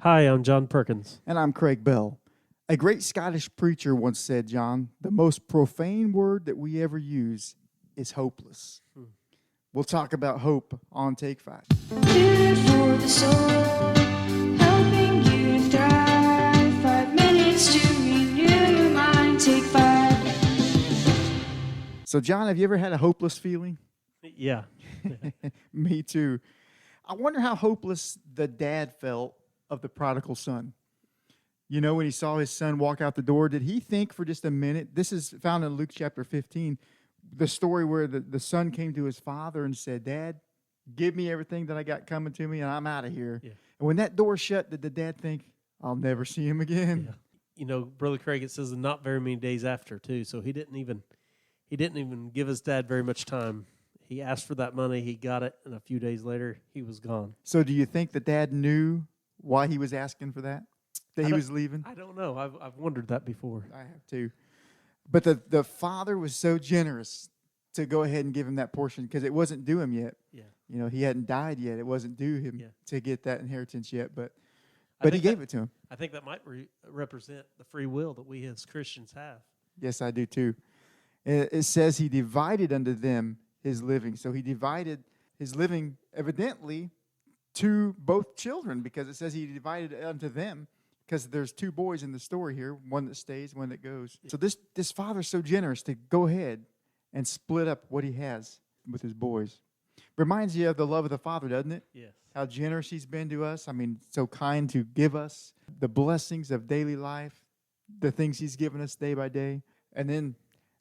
Hi, I'm John Perkins. And I'm Craig Bell. A great Scottish preacher once said, John, the most profane word that we ever use is hopeless. We'll talk about hope on Take 5. Food for the soul, helping you to thrive. 5 minutes to renew your mind. Take 5. So, John, have you ever had a hopeless feeling? Yeah. Me too. I wonder how hopeless the dad felt of the prodigal son. You know, when he saw his son walk out the door, did he think for just a minute? This is found in Luke chapter 15, the story where the son came to his father and said, Dad, give me everything that I got coming to me and I'm out of here. Yeah. And when that door shut, did the dad think, I'll never see him again? Yeah. You know, Brother Craig, it says not very many days after, too. So he didn't even give his dad very much time. He asked for that money, he got it, and a few days later, he was gone. So do you think the dad knew why he was asking for that he was leaving? I don't know. I've wondered that before. I have too. But the father was so generous to go ahead and give him that portion because it wasn't due him yet. Yeah. You know, he hadn't died yet. It wasn't due him to get that inheritance yet. But he gave it to him. I think that might represent the free will that we as Christians have. Yes, I do too. It says he divided unto them his living. So he divided his living evidently to both children because it says he divided it unto them because there's two boys in the story here, one that stays, one that goes. So this father's so generous to go ahead and split up what he has with his boys. Reminds you of the love of the Father, doesn't it? Yes. How generous he's been to us. I mean, so kind to give us the blessings of daily life, the things he's given us day by day. And then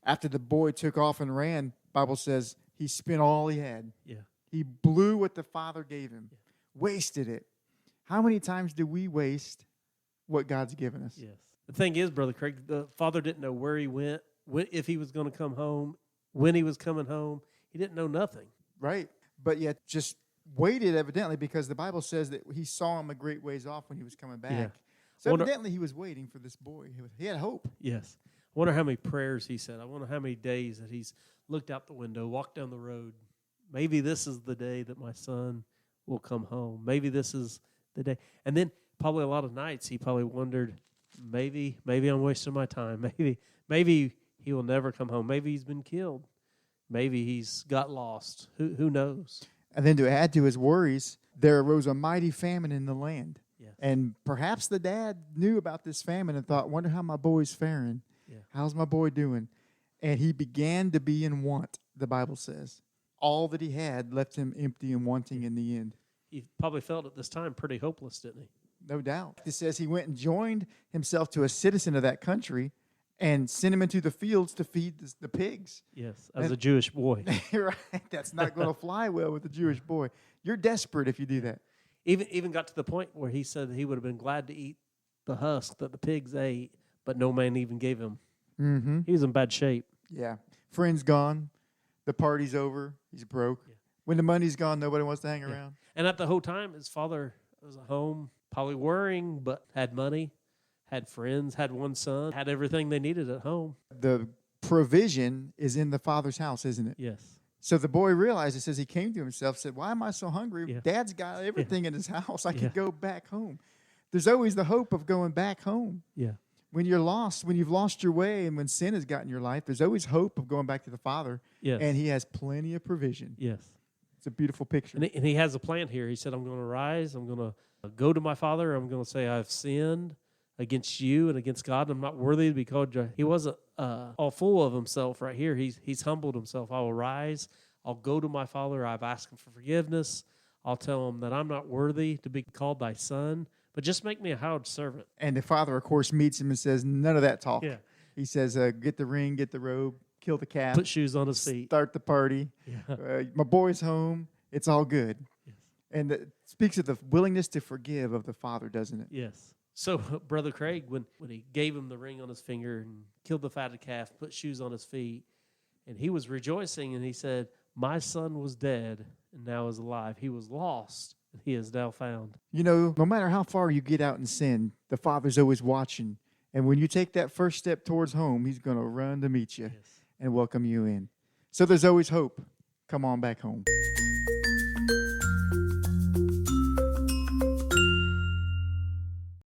after the boy took off and ran, Bible says he spent all he had. Yeah. He blew what the Father gave him, wasted it. How many times do we waste what God's given us? Yes. The thing is, Brother Craig, the father didn't know where he went, if he was going to come home, when he was coming home. He didn't know nothing. Right. But yet just waited evidently because the Bible says that he saw him a great ways off when he was coming back. Yeah. So evidently he was waiting for this boy. He had hope. Yes. I wonder how many prayers he said. I wonder how many days that he's looked out the window, walked down the road. Maybe this is the day that my son will come home. Maybe this is the day. And then probably a lot of nights he probably wondered, maybe I'm wasting my time. Maybe he will never come home. Maybe he's been killed. Maybe he's got lost. Who knows? And then to add to his worries, there arose a mighty famine in the land. Yes. And perhaps the dad knew about this famine and thought, wonder how my boy's faring. Yeah. How's my boy doing? And he began to be in want, the Bible says. All that he had left him empty and wanting in the end. He probably felt at this time pretty hopeless, didn't he? No doubt. It says he went and joined himself to a citizen of that country and sent him into the fields to feed the pigs. Yes, as a Jewish boy. Right. That's not going to fly well with a Jewish boy. You're desperate if you do that. Even got to the point where he said he would have been glad to eat the husk that the pigs ate, but no man even gave him. Mm-hmm. He was in bad shape. Yeah. Friends gone. The party's over. He's broke. Yeah. When the money's gone, nobody wants to hang around. And at the whole time, his father was at home, probably worrying, but had money, had friends, had one son, had everything they needed at home. The provision is in the father's house, isn't it? Yes. So the boy realized, it says he came to himself, said, why am I so hungry? Yeah. Dad's got everything in his house. I could go back home. There's always the hope of going back home. Yeah. When you're lost, when you've lost your way and when sin has gotten your life, there's always hope of going back to the Father. Yes. And he has plenty of provision. Yes. It's a beautiful picture. And he has a plan here. He said, I'm going to rise. I'm going to go to my father. I'm going to say I've sinned against you and against God. I'm not worthy to be called. He wasn't all full of himself right here. He's humbled himself. I will rise. I'll go to my father. I've asked him for forgiveness. I'll tell him that I'm not worthy to be called thy son, but just make me a hired servant. And the father, of course, meets him and says, none of that talk. Yeah. He says, get the ring, get the robe, kill the calf. Put shoes on his feet. Start the party. Yeah. My boy's home. It's all good. Yes. And it speaks of the willingness to forgive of the father, doesn't it? Yes. So, Brother Craig, when he gave him the ring on his finger and killed the fatted calf, put shoes on his feet, and he was rejoicing, and he said, my son was dead and now is alive. He was lost and he is now found. You know, no matter how far you get out in sin, the Father's always watching. And when you take that first step towards home, he's going to run to meet you and welcome you in. So there's always hope. Come on back home.